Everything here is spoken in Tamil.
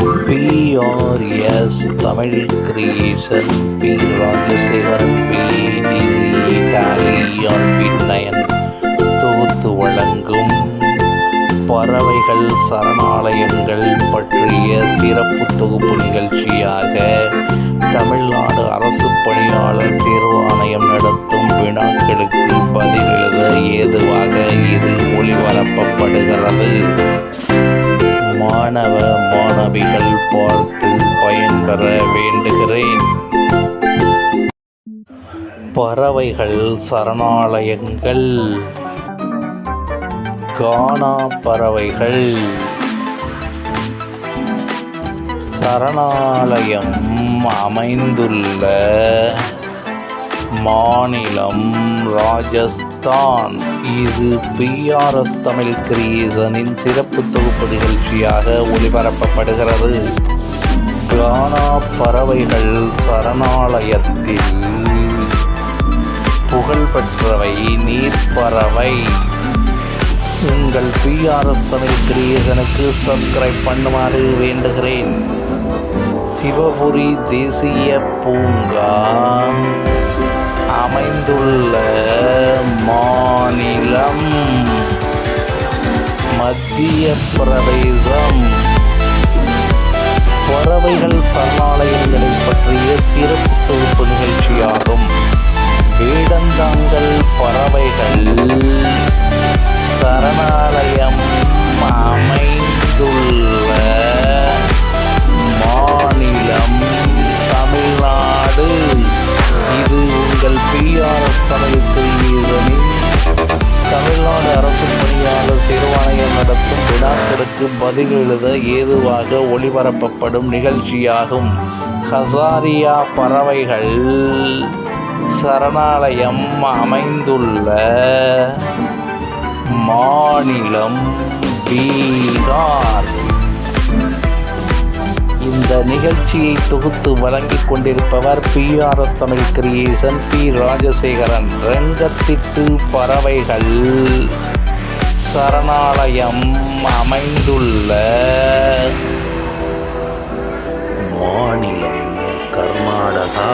PRS Tamil creation P Rajasekaran PDC இட்டாலி RP9 தொகுத்து வழங்கும் பறவைகள் சரணாலயங்கள் பற்றிய சிறப்பு தொகுப்பு நிகழ்ச்சியாக தமிழ்நாடு அரசு பணியாளர் தேர்வாணையம் நடத்தும் வினாக்களுக்கு பதில் எழுத ஏதுவாக இது ஒளிபரப்பப்படுகிறது. மாணவ மாணவிகள் பார்த்து பயன்பெற வேண்டுகிறேன். பறவைகள் சரணாலயங்கள். கானா பறவைகள். சரணாலயம் அமைந்துள்ள மாநிலம் ராஜஸ்தான். இது PRS தமிழ் கிரியேஷனின் சிறப்பு தொகுப்பு நிகழ்ச்சியாக ஒளிபரப்பப்படுகிறது. கானா பறவைகள் சரணாலயத்தில் புகழ்பெற்றவை நீர்ப்பறவை. உங்கள் PRS தமிழ் கிரியேஷனுக்கு சப்ஸ்கிரைப் பண்ணுமாறு வேண்டுகிறேன். சிவபுரி தேசிய பூங்கா அமைந்துள்ள மாநிலம் மத்திய பிரதேசம். பறவைகள் சரணாலயங்களை பற்றிய சிறப்பு தொகுப்பு நிகழ்ச்சியாகும். வேடந்தாங்கல் பறவைகள் சரணாலயம் அமைந்துள்ள மாநிலம் தமிழ்நாடு. இது உங்கள் PRS தமிழ் கிரியேஷனின் தமிழ்நாடு அரசு பணியாளர் தேர்வாணையம் நடத்தும் வினாக்களுக்கு பதில் எழுத ஏதுவாக ஒளிபரப்பப்படும் நிகழ்ச்சியாகும். ஹசாரியா பறவைகள் சரணாலயம் அமைந்துள்ள மாநிலம் பீகார். இந்த நிகழ்ச்சியை தொகுத்து வழங்கிக் கொண்டிருப்பவர் PRS Tamil creation P Rajasekaran. Rangathittu பறவைகள் சரணாலயம் அமைந்துள்ள மாநிலம் கர்நாடகா.